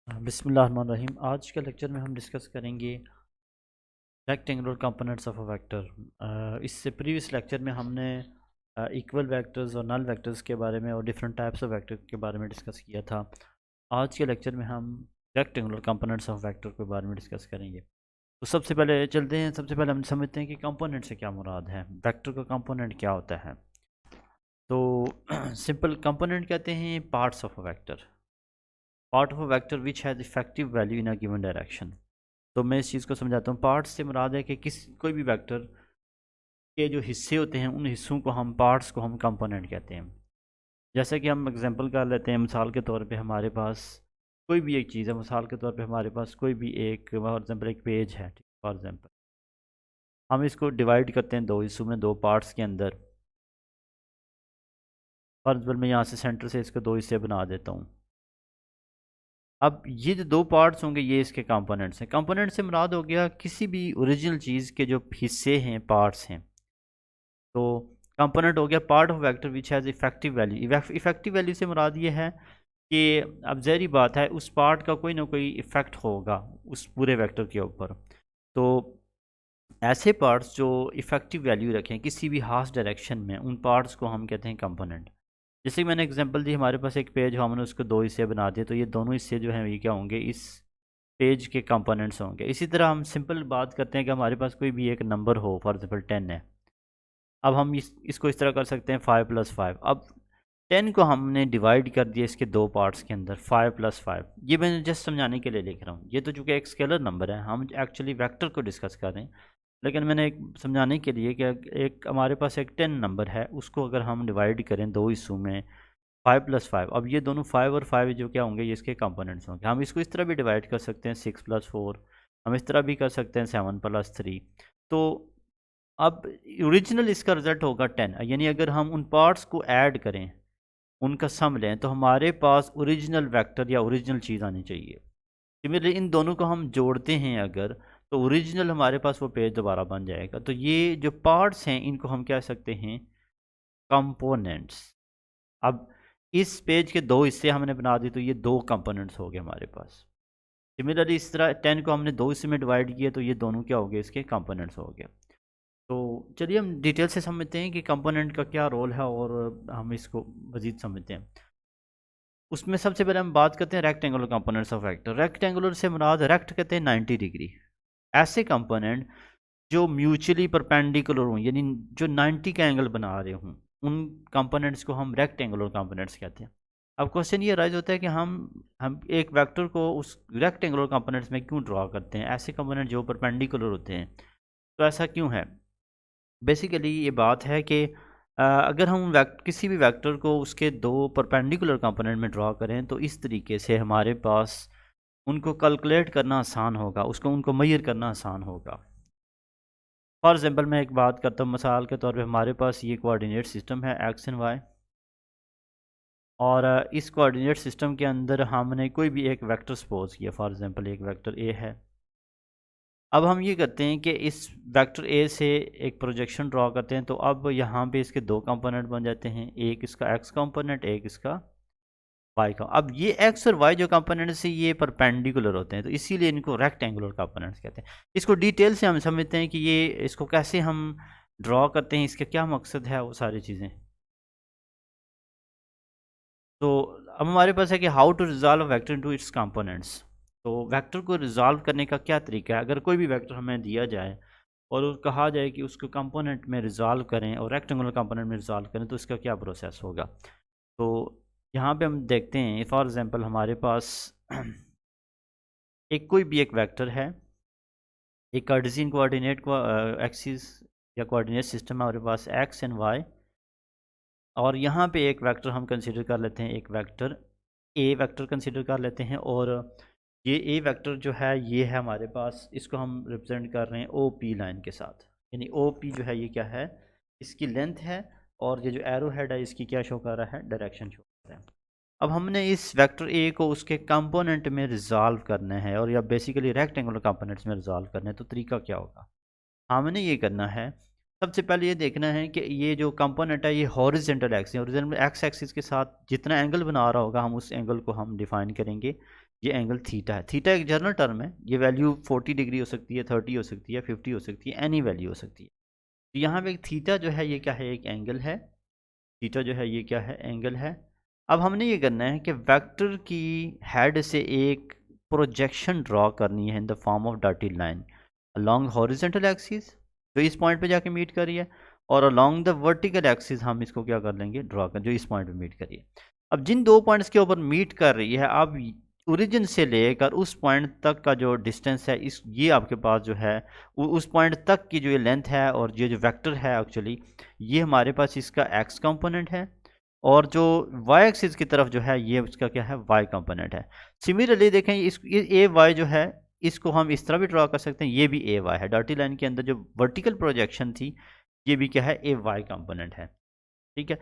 बिस्मिल्लाहिर्रहमानिर्रहीम। आज के लेक्चर में हम डिस्कस करेंगे rectangular components of a vector. इससे प्रीवियस लेक्चर में हमने इक्वल वेक्टर्स और नल वेक्टर्स के बारे में और डिफरेंट टाइप्स ऑफ वेक्टर के बारे में डिस्कस किया था। आज के लेक्चर में हम रेक्टेंगुलर कंपोनेंट्स ऑफ वेक्टर के बारे में डिस्कस करेंगे। तो सबसे पहले चलते हैं, सबसे पहले हम समझते हैं कि कंपोनेंट से क्या मुराद है, वेक्टर का कंपोनेंट क्या होता है। तो सिंपल कंपोनेंट कहते हैं parts of a vector, part of a vector which has effective value in a given direction. तो मैं इस चीज़ को समझाता हूँ। पार्ट्स से मुराद है कि कोई भी वेक्टर के जो हिस्से होते हैं उन हिस्सों को हम पार्ट्स को हम कंपोनेंट कहते हैं। जैसे कि हम एग्जांपल कर लेते हैं, मिसाल के तौर पे हमारे पास कोई भी एक चीज़ है, मिसाल के तौर पे हमारे पास कोई भी एक फॉर एग्जांपल एक पेज है, फॉर एग्जांपल हम इसको डिवाइड करते हैं दो हिस्सों में, दो पार्ट्स के अंदर। फॉर एग्जांपल मैं यहाँ से सेंटर से इसको दो हिस्से बना देता हूँ। अब ये जो दो पार्ट्स होंगे ये इसके कंपोनेंट्स हैं। कंपोनेंट से मुराद हो गया किसी भी ओरिजिनल चीज़ के जो हिस्से हैं, पार्ट्स हैं। तो कंपोनेंट हो गया part of vector which has effective value. Effective value से मुराद ये है कि अब ज़ाहिर बात है उस पार्ट का कोई ना कोई इफ़ेक्ट होगा उस पूरे वेक्टर के ऊपर। तो ऐसे पार्ट्स जो इफेक्टिव वैल्यू रखें किसी भी हाफ डायरेक्शन में, उन पार्ट्स को हम कहते हैं कंपोनेंट। जैसे कि मैंने एग्जांपल दी, हमारे पास एक पेज हो, हमने उसको दो हिस्से बना दिए, तो ये दोनों हिस्से जो हैं ये क्या होंगे, इस पेज के कंपोनेंट्स होंगे। इसी तरह हम सिंपल बात करते हैं कि हमारे पास कोई भी एक नंबर हो, फॉर एग्जांपल 10 है। अब हम इसको इस तरह कर सकते हैं 5 + 5। अब 10 को हमने डिवाइड कर दिया इसके दो पार्ट्स के अंदर, 5 + 5। ये मैं जस्ट समझाने के लिए लिख रहा हूँ। ये तो चूँकि एक स्केलर नंबर है, हम एक्चुअली वेक्टर को डिस्कस कर रहे हैं, लेकिन मैंने एक समझाने के लिए कि एक हमारे पास एक 10 नंबर है, उसको अगर हम डिवाइड करें दो हिस्सों में, 5 + 5। अब ये दोनों 5 और 5 जो क्या होंगे, ये इसके कंपोनेंट्स होंगे। हम इसको इस तरह भी डिवाइड कर सकते हैं 6 + 4, हम इस तरह भी कर सकते हैं 7 + 3। तो अब ओरिजिनल इसका रिज़ल्ट होगा 10, यानी अगर हम उन पार्ट्स को ऐड करें, उनका सम लें, तो हमारे पास ओरिजिनल वेक्टर या ओरिजिनल चीज़ आनी चाहिए। सिमिलरली इन दोनों को हम जोड़ते हैं अगर, तो ओरिजिनल हमारे पास वो पेज दोबारा बन जाएगा। तो ये जो पार्ट्स हैं इनको हम कह सकते हैं कंपोनेंट्स। अब इस पेज के दो हिस्से हमने बना दिए, तो ये दो कंपोनेंट्स हो गए हमारे पास। सिमिलरली इस तरह 10 को हमने दो हिस्से में डिवाइड किया, तो ये दोनों क्या हो गए, इसके कंपोनेंट्स हो गए। तो चलिए हम डिटेल से समझते हैं कि कंपोनेंट का क्या रोल है और हम इसको मज़ीद समझते हैं। उसमें सबसे पहले हम बात करते हैं rectangular components of vector. Rectangular से मुराद, रेक्ट कहते हैं 90 डिग्री। ऐसे कंपोनेंट जो म्यूचुअली परपेंडिकुलर हों, यानी जो 90 का एंगल बना रहे हों, उन कंपोनेंट्स को हम रेक्टेंगुलर कंपोनेंट्स कहते हैं। अब क्वेश्चन ये राइज होता है कि हम एक वेक्टर को उस रेक्टेंगुलर कंपोनेंट्स में क्यों ड्रॉ करते हैं, ऐसे कंपोनेंट जो परपेंडिकुलर होते हैं, तो ऐसा क्यों है। बेसिकली ये बात है कि अगर हम किसी भी वेक्टर को उसके दो परपेंडिकुलर कंपोनेंट में ड्रॉ करें, तो इस तरीके से हमारे पास उनको कैलकुलेट करना आसान होगा, उनको मेजर करना आसान होगा। फॉर एग्जांपल मैं एक बात करता हूँ, मिसाल के तौर पे हमारे पास ये कोऑर्डिनेट सिस्टम है एक्स एंड वाई, और इस कोऑर्डिनेट सिस्टम के अंदर हमने कोई भी एक वेक्टर सपोज किया, फॉर एग्जांपल एक वेक्टर ए है। अब हम ये करते हैं कि इस वेक्टर ए से एक प्रोजेक्शन ड्रॉ करते हैं, तो अब यहाँ पे इसके दो कंपोनेंट बन जाते हैं, एक इसका एक्स कंपोनेंट, एक इसका वाई का। अब ये एक्स और वाई जो कंपोनेंट्स हैं ये परपेंडिकुलर होते हैं, तो इसीलिए इनको रेक्टेंगुलर कंपोनेंट्स कहते हैं। इसको डिटेल से हम समझते हैं कि ये इसको कैसे हम ड्रॉ करते हैं, इसका क्या मकसद है, वो सारी चीज़ें। तो अब हमारे पास है कि how to resolve vector into its components. तो वेक्टर को रिजॉल्व करने का क्या तरीका है। अगर कोई भी वेक्टर हमें दिया जाए और कहा जाए कि उसको कंपोनेंट में रिजॉल्व करें और रेक्टेंगुलर कंपोनेंट में रिजॉल्व करें, तो इसका क्या प्रोसेस होगा। तो यहाँ पे हम देखते हैं, फॉर एग्जांपल हमारे पास एक कोई भी एक वेक्टर है, एक कार्टेशियन कोऑर्डिनेट को एक्सिस या कोऑर्डिनेट सिस्टम है हमारे पास एक्स एंड वाई, और यहाँ पे एक वेक्टर हम कंसीडर कर लेते हैं, एक वेक्टर ए वेक्टर कंसीडर कर लेते हैं। और ये ए वेक्टर जो है ये है हमारे पास, इसको हम रिप्रेजेंट कर रहे हैं ओ पी लाइन के साथ, यानी ओ पी जो है ये क्या है, इसकी लेंथ है, और ये जो एरो हेड है इसकी क्या शो कर रहा है, डायरेक्शन शो कर रहा है। अब हमने इस वेक्टर ए को उसके कंपोनेंट में रिजॉल्व करना है, और या बेसिकली रेक्टेंगुलर कंपोनेंट्स में रिजॉल्व करना है, तो तरीका क्या होगा। हमने ये करना है, सबसे पहले ये देखना है कि ये जो कंपोनेंट है ये horizontal axis, horizontal x axis के साथ जितना एंगल बना रहा होगा, हम उस एंगल को हम डिफाइन करेंगे ये एंगल थीटा है। थीटा एक जनरल टर्म है, ये वैल्यू 40 डिग्री हो सकती है, 30 हो सकती है, 50 हो सकती है, एनी वैल्यू हो सकती है। तो यहाँ पे एक थीटा जो है ये क्या है, एक एंगल है। थीटा जो है ये क्या है, एंगल है। अब हमने ये करना है कि वेक्टर की हेड से एक प्रोजेक्शन ड्रॉ करनी है in the form of dotted line along horizontal axis जो इस पॉइंट पे जाके मीट कर रही है, और अलोंग द वर्टिकल एक्सिस हम इसको क्या कर लेंगे, ड्रॉ कर, जो इस पॉइंट पे मीट कर रही है। अब जिन दो पॉइंट्स के ऊपर मीट कर रही है, अब ओरिजिन से लेकर उस पॉइंट तक का जो डिस्टेंस है, इस ये आपके पास जो है उस पॉइंट तक की जो ये लेंथ है, और ये जो वेक्टर है एक्चुअली, ये हमारे पास इसका एक्स कंपोनेंट है, और जो वाई एक्सिस की तरफ जो है ये उसका क्या है, वाई कंपोनेंट है। सिमिलरली देखें इस ए वाई जो है, इसको हम इस तरह भी ड्रॉ कर सकते हैं, ये भी ए वाई है। डॉटेड लाइन के अंदर जो वर्टिकल प्रोजेक्शन थी, ये भी क्या है, ए वाई कंपोनेंट है। ठीक है।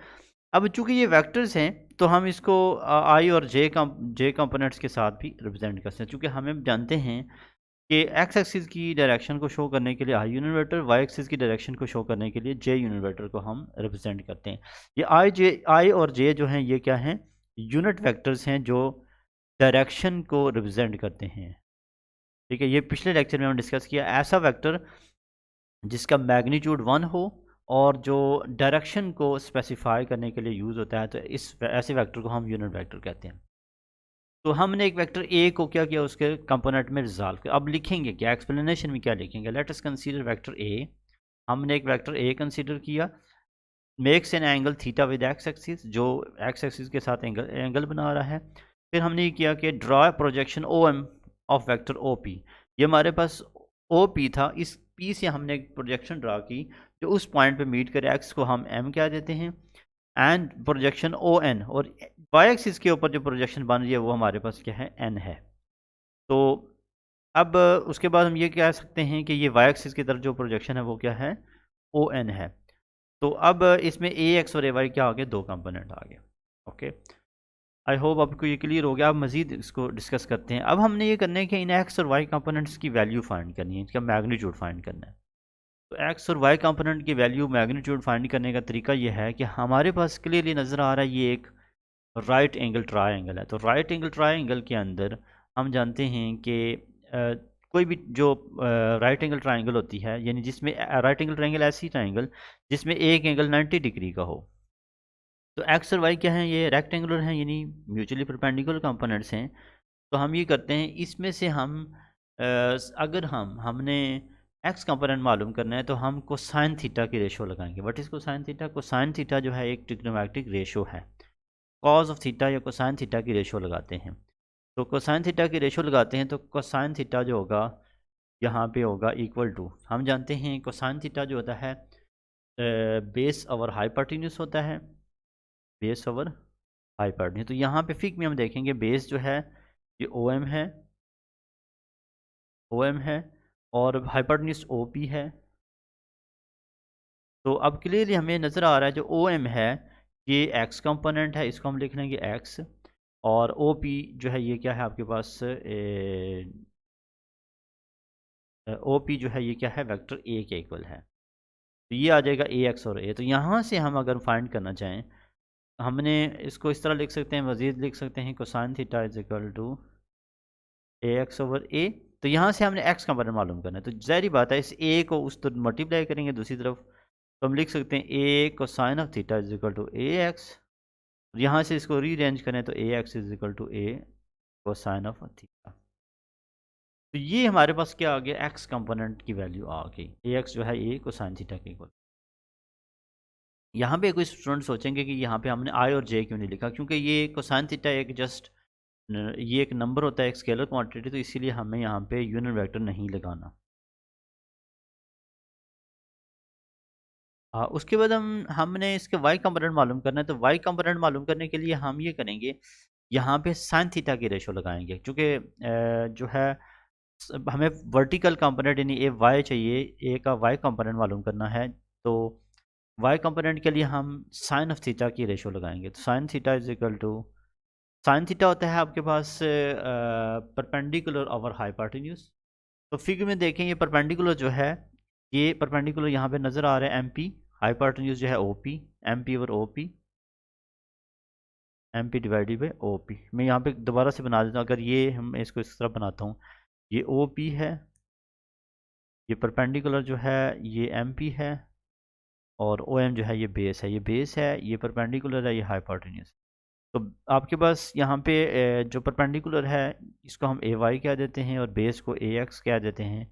अब चूंकि ये वेक्टर्स हैं, तो हम इसको आई और जे कंपोनेंट्स के साथ भी रिप्रेजेंट कर सकते हैं, चूँकि हमें जानते हैं कि एक्स एक्सिस की डायरेक्शन को शो करने के लिए I unit vector, Y axis की डायरेक्शन को शो करने के लिए जे यूनिट वेक्टर को हम रिप्रेजेंट करते हैं। ये आई और जे जो हैं, ये क्या हैं, यूनिट वेक्टर्स हैं जो डायरेक्शन को रिप्रेजेंट करते हैं। ठीक है। ये पिछले लेक्चर में हमने डिस्कस किया, ऐसा वेक्टर जिसका मैग्नीट्यूड 1 हो और जो डायरेक्शन को स्पेसिफाई करने के लिए यूज़ होता है, तो इस ऐसे वेक्टर को हम यूनिट वेक्टर कहते हैं। तो हमने एक वेक्टर ए को क्या किया, उसके कंपोनेंट में रिजॉल्व किया। अब लिखेंगे क्या, एक्सप्लेनेशन में क्या लिखेंगे, let us consider vector A. हमने एक वेक्टर ए कंसीडर किया, makes an angle theta with x axis, जो एक्स एक्सिस के साथ एंगल बना रहा है। फिर हमने ये किया कि draw projection O M of vector O P. ये हमारे पास ओ पी था, इस पी से हमने एक प्रोजेक्शन ड्रा की जो उस पॉइंट पे मीट करे, एक्स को हम एम कह देते हैं, एंड प्रोजेक्शन ओ एन, और वाई एक्सिस के ऊपर जो प्रोजेक्शन बन रही है वो हमारे पास क्या है, एन है। तो अब उसके बाद हम ये कह सकते हैं कि ये वाई एक्सिस की तरफ जो प्रोजेक्शन है वो क्या है, ओ एन है। तो अब इसमें ए एक्स और ए वाई क्या आ गए, दो कंपोनेंट आ गए। ओके, आई होप आपको ये क्लियर हो गया। अब मज़ीद इसको डिस्कस करते हैं। अब हमने ये करना है कि इन एक्स और वाई कंपोनेंट्स की वैल्यू फाइंड करनी है, इसका मैग्नीट्यूड फाइंड करना है। तो एक्स और वाई कंपोनेंट की वैल्यू मैग्नीट्यूड फाइंड करने का तरीका ये है कि हमारे पास क्लियरली नज़र आ रहा है ये एक राइट एंगल ट्रायंगल है। तो राइट एंगल ट्रायंगल के अंदर हम जानते हैं कि कोई भी जो राइट एंगल ट्रायंगल होती है, यानी जिसमें राइट एंगल ट्रायंगल ऐसी ट्रायंगल जिसमें एक एंगल 90 डिग्री का हो। तो एक्स और वाई क्या हैं, ये रेक्टेंगुलर हैं, यानी म्यूचुअली परपेंडिकुलर कंपोनेंट्स हैं। तो हम ये करते हैं, इसमें से हम अगर हमने एक्स कंपोनेंट मालूम करना है, तो हम कोसाइन थीटा की रेशो लगाएंगे। What is cosine theta? Cosine theta जो है एक ट्रिग्नोमेट्रिक रेशो है। कॉज ऑफ थीटा या कोसाइन थीटा की रेशो लगाते हैं। तो कोसाइन थीटा की रेशो लगाते हैं, तो कोसाइन थीटा जो होगा यहाँ पे होगा इक्वल टू, हम जानते हैं कोसाइन थीटा जो होता है बेस ओवर हाइपोटेन्यूज होता है, बेस ओवर हाइपोटेन्यूज। तो यहाँ पे फिक में हम देखेंगे बेस जो है ये ओ एम है, ओ एम है, और हाइपोटेन्यूज ओ पी है। तो अब क्लियरली हमें नज़र आ रहा है जो ओ एम है ये एक्स कंपोनेंट है, इसको हम लिख लेंगे एक्स, और ओ पी जो है ये क्या है आपके पास, ओ पी जो है ये क्या है, वेक्टर ए के इक्वल है। तो ये आ जाएगा ए एक्स और ए। तो यहाँ से हम अगर फाइंड करना चाहें, हमने इसको इस तरह लिख सकते हैं, मज़ीद लिख सकते हैं cosine theta is equal to A X over A. तो यहाँ से हमने एक्स कंपोनेंट मालूम करना है, तो ज़ाहिर बात है इस ए को उस तरफ मल्टीप्लाई करेंगे दूसरी तरफ, तो हम लिख सकते हैं A cosine of theta is equal to A X. यहाँ से इसको रीअरेंज करें तो A X is equal to A cosine of theta. तो ये हमारे पास क्या आ गया, एक्स कंपोनेंट की वैल्यू आ गई, ए एक्स जो है ए कोसाइन थीटा के इक्वल। यहाँ पे कोई स्टूडेंट सोचेंगे कि यहाँ पे हमने आई और जे क्यों नहीं लिखा, क्योंकि ये कोसाइन थीटा एक जस्ट ये एक नंबर होता है, एक स्केलर क्वांटिटी, तो इसीलिए हमें यहाँ पे यूनिट वेक्टर नहीं लगाना। उसके बाद हमने इसके वाई कंपोनेंट मालूम करना है। तो वाई कंपोनेंट मालूम करने के लिए हम ये करेंगे, यहाँ पे साइन थीटा की रेशो लगाएंगे, क्योंकि जो है हमें वर्टिकल कंपोनेंट यानी ए वाई चाहिए, ए का वाई कंपोनेंट मालूम करना है। तो वाई कंपोनेंट के लिए हम साइन ऑफ थीटा की रेशो लगाएंगे। तो sine theta is equal to, sine theta होता है आपके पास परपेंडिकुलर ओवर हाइपोटेन्यूज। तो फिगर में देखें ये परपेंडिकुलर जो है, ये परपेंडिकुलर यहाँ पे नज़र आ रहा है एम पी, हाइपोटेन्यूज जो है O P, M P over O P. MP divided by OP। मैं यहाँ पे दोबारा से बना देता हूँ, अगर ये हम इसको इस तरह बनाता हूँ, ये OP है, ये परपेंडिकुलर जो है ये MP है, और OM जो है ये बेस है, ये बेस है, ये परपेंडिकुलर है, ये हाइपोटेन्यूज। तो आपके पास यहाँ पे जो परपेंडिकुलर है इसको हम AY कह देते हैं और बेस को AX कह देते हैं।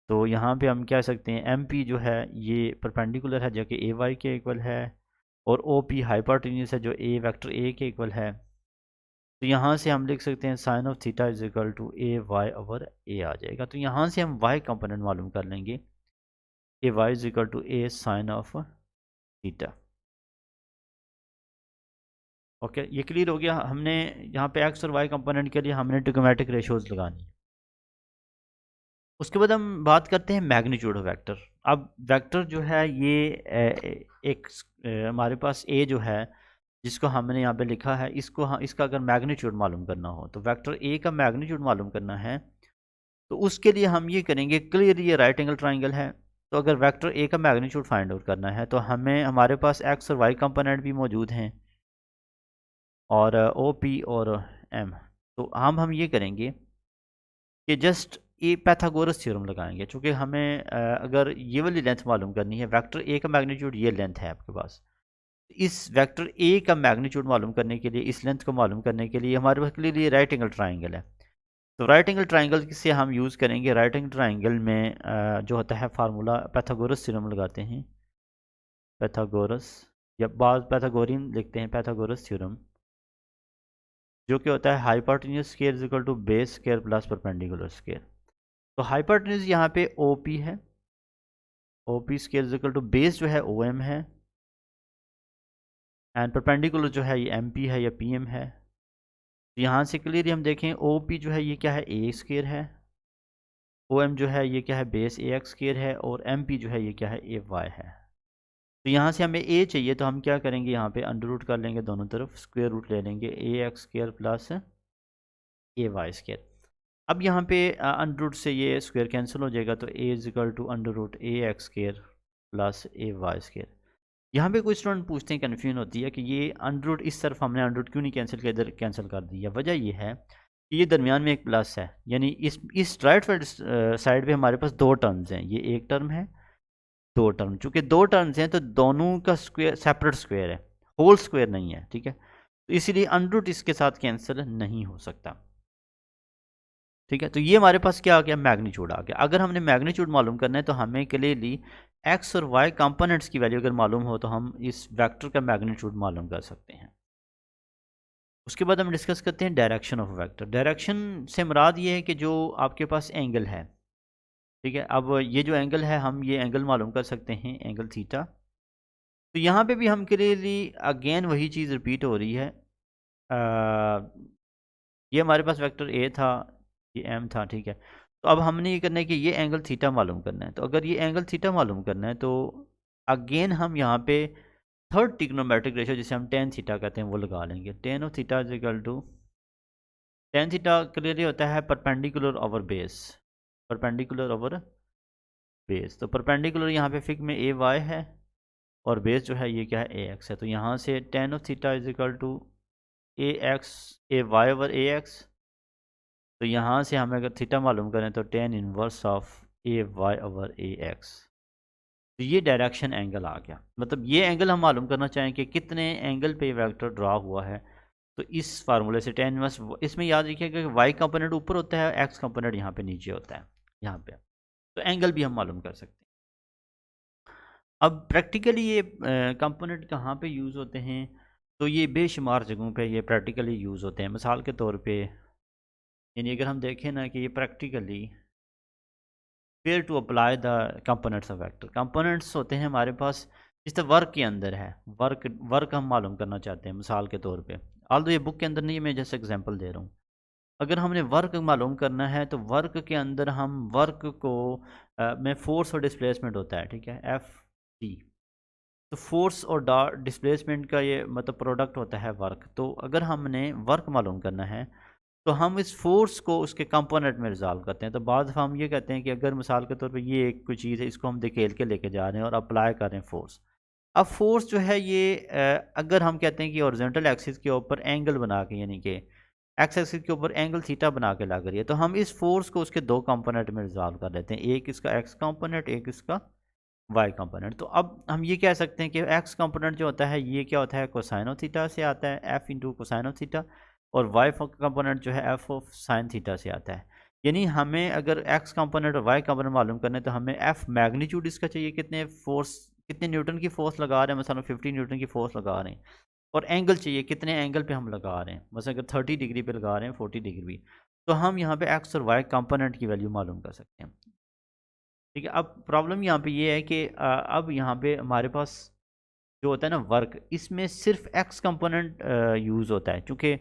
तो यहाँ पे हम कह सकते हैं MP जो है ये परपेंडिकुलर है जो कि AY के इक्वल है, और OP हाइपोटेन्यूज है जो A वेक्टर A के इक्वल है। तो यहाँ से हम लिख सकते हैं sine of theta is equal to AY over A आ जाएगा। तो यहाँ से हम Y कंपोनेंट मालूम कर लेंगे, AY is equal to A sine of theta. Okay, ये क्लियर हो गया। हमने यहाँ पे एक्स और वाई कंपोनेंट के लिए हमने ट्रिग्नोमेट्रिक रेशियोज लगानी है। उसके बाद हम बात करते हैं मैग्नीट्यूड ऑफ वेक्टर। अब वेक्टर जो है ये एक हमारे पास ए जो है जिसको हमने यहाँ पे लिखा है, इसका अगर मैग्नीट्यूड मालूम करना हो, तो वेक्टर ए का मैग्नीट्यूड मालूम करना है, तो उसके लिए हम ये करेंगे, क्लियरली ये राइट एंगल ट्राइंगल है, तो अगर वेक्टर ए का मैग्नीट्यूड फाइंड आउट करना है तो हमें हमारे पास एक्स और वाई कंपोनेंट भी मौजूद हैं और ओ पी और एम। तो हम ये करेंगे कि जस्ट ये पैथागोरस थ्योरम लगाएंगे, चूँकि हमें अगर ये वाली लेंथ मालूम करनी है, वेक्टर ए का मैग्नीट्यूड ये लेंथ है आपके पास, इस वेक्टर ए का मैग्नीट्यूड मालूम करने के लिए, इस लेंथ को मालूम करने के लिए हमारे पास क्लियरली राइट एंगल ट्राइंगल है। तो राइट एंगल ट्राइंगल से हम यूज़ करेंगे, राइट एंगल ट्राइंगल में जो होता है फार्मूला पैथागोरस थ्योरम लगाते हैं, पैथागोरस या बाद पैथागोरियन लिखते हैं, पैथागोरस थ्योरम, जो कि होता है hypotenuse square is equal to base square plus perpendicular square. तो हाइपोटेन्यूज यहाँ पे OP है, OP square is equal to base जो है OM है, एंड परपेंडिकुलर जो है ये MP है या PM है। तो यहाँ से क्लियरली हम देखें OP जो है ये क्या है, A स्क्वायर है, OM जो है ये क्या है, बेस AX स्क्वायर है, और MP जो है ये क्या है, AY है। तो यहाँ से हमें A चाहिए, तो हम क्या करेंगे, यहाँ पे अंडर रूट कर लेंगे, दोनों तरफ स्क्वायर रूट ले लेंगे, AX square plus AY square. अब यहाँ पे अंडर रूट से ये स्क्वायर कैंसिल हो जाएगा, तो A is equal to under root AX square plus AY square. यहाँ पे कोई स्टूडेंट पूछते हैं, कन्फ्यूजन होती है कि ये अंडर रूट इस तरफ हमने अंडर रूट क्यों नहीं कैंसिल किया, इधर कैंसिल कर दिया। वजह ये है कि ये दरमियान में एक प्लस है, यानी इस राइट साइड पे हमारे पास दो टर्म्स हैं, ये एक टर्म है, दो टर्म, चूँकि दो टर्म्स हैं तो दोनों का स्क्वायर सेपरेट स्क्वायर है, होल स्क्वायर नहीं है, ठीक है। तो इसीलिए अंडर रूट इसके साथ कैंसिल नहीं हो सकता, ठीक है। तो ये हमारे पास क्या आ गया, मैग्नीट्यूड आ गया। अगर हमने मैग्नीट्यूड मालूम करना है तो हमें क्लियरली एक्स और वाई कंपोनेंट्स की वैल्यू अगर मालूम हो तो हम इस वेक्टर का मैग्नीट्यूड मालूम कर सकते हैं। उसके बाद हम डिस्कस करते हैं डायरेक्शन ऑफ वेक्टर। डायरेक्शन से मुराद ये है कि जो आपके पास एंगल है, ठीक है, अब ये जो एंगल है हम ये एंगल मालूम कर सकते हैं, एंगल थीटा। तो यहाँ पे भी हम क्लियरली अगेन वही चीज़ रिपीट हो रही है, ये हमारे पास वेक्टर ए था, ये एम था, ठीक है। तो अब हमने ये करना है कि ये एंगल थीटा मालूम करना है। तो अगर ये एंगल थीटा मालूम करना है तो अगेन हम यहाँ पे थर्ड ट्रिग्नोमेट्रिक रेशियो जिसे हम टेन थीटा कहते हैं वो लगा लेंगे। Tan of theta is equal to, tan theta clearly होता है perpendicular over base, perpendicular over base. तो परपेंडिकुलर यहाँ पे फिक में AY है और बेस जो है ये क्या है, AX है। तो यहाँ से tan of theta is equal to AY over AX। तो यहाँ से हमें अगर थीटा मालूम करें तो tan inverse of AY over AX। तो ये डायरेक्शन एंगल आ गया, मतलब ये एंगल हम मालूम करना चाहें कि कितने एंगल पे वेक्टर ड्रा हुआ है। तो इस फार्मूले से टेन इनवर्स, इसमें याद रखिएगा कि वाई कंपोनेंट ऊपर होता है, एक्स कंपोनेंट यहाँ पे नीचे होता है, यहाँ पे। तो एंगल भी हम मालूम कर सकते हैं। अब प्रैक्टिकली ये कंपोनेंट कहाँ पे यूज़ होते हैं, तो ये बेशुमार जगहों पे ये प्रैक्टिकली यूज़ होते हैं। मिसाल के तौर पे, यानी अगर हम देखें ना कि ये practically where to apply the components of vector, components होते हैं हमारे पास जिस तरह वर्क के अंदर है, वर्क हम मालूम करना चाहते हैं मिसाल के तौर पे, ऑल्दो ये बुक के अंदर नहीं है, मैं जैसे एग्जांपल दे रहा हूँ। अगर हमने वर्क मालूम करना है तो वर्क के अंदर हम वर्क को में फोर्स और डिस्प्लेसमेंट होता है, ठीक है, FT। तो फोर्स और डिस्प्लेसमेंट का ये मतलब प्रोडक्ट होता है वर्क। तो अगर हमने वर्क मालूम करना है तो हम इस फोर्स को उसके कंपोनेंट में रिजॉल्व करते हैं। तो बाद दफ़ा हम ये कहते हैं कि अगर मिसाल के तौर पे ये एक कोई चीज़ है, इसको हम धकेल के लेके जा रहे हैं और अप्लाई कर रहे हैं फोर्स, अब फोर्स जो है ये अगर हम कहते हैं कि हॉरिजॉन्टल एक्सिस के ऊपर एंगल बना के, यानी कि एक्स एक्सिस के ऊपर एंगल थीटा बना के लग रही है, तो हम इस फोर्स को उसके दो कंपोनेंट में रिजॉल्व कर लेते हैं, एक इसका एक्स कंपोनेंट, एक इसका वाई कंपोनेंट। तो अब हम ये कह सकते हैं कि एक्स कंपोनेंट जो होता है ये क्या होता है, कोसाइन ऑफ थीटा से आता है, F into cosine of theta, और वाई कंपोनेंट जो है एफ ऑफ साइन थीटा से आता है। यानी हमें अगर एक्स कंपोनेंट और वाई कंपोनेंट मालूम करने तो हमें एफ मैग्नीट्यूड इसका चाहिए, कितने फोर्स, कितने न्यूटन की फोर्स लगा रहे हैं, मसलन 50 न्यूटन की फोर्स लगा रहे हैं, और एंगल चाहिए कितने एंगल पे हम लगा रहे हैं, मसलन अगर 30 डिग्री पे लगा रहे हैं, 40 डिग्री, तो हम यहाँ पे एक्स और वाई कंपोनेंट की वैल्यू मालूम कर सकते हैं। ठीक है, अब प्रॉब्लम यहाँ पे ये है कि अब यहाँ पे हमारे पास जो होता है ना वर्क, इसमें सिर्फ एक्स कंपोनेंट यूज़ होता है, क्योंकि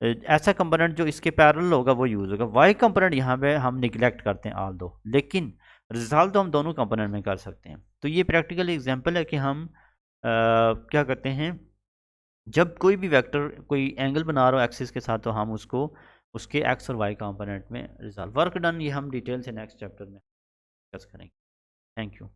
ऐसा कंपोनेंट जो इसके पैरेलल होगा वो यूज़ होगा। वाई कंपोनेंट यहाँ पे हम निगलेक्ट करते हैं ऑल दो, लेकिन रिजल्ट तो हम दोनों कंपोनेंट में कर सकते हैं। तो ये प्रैक्टिकल एग्जांपल है कि हम क्या करते हैं, जब कोई भी वेक्टर कोई एंगल बना रहा हो एक्सिस के साथ, तो हम उसको उसके एक्स और वाई कंपोनेंट में रिजल्ट, वर्क डन, ये हम डिटेल से नेक्स्ट चैप्टर में डिस्कस करेंगे। Thank you.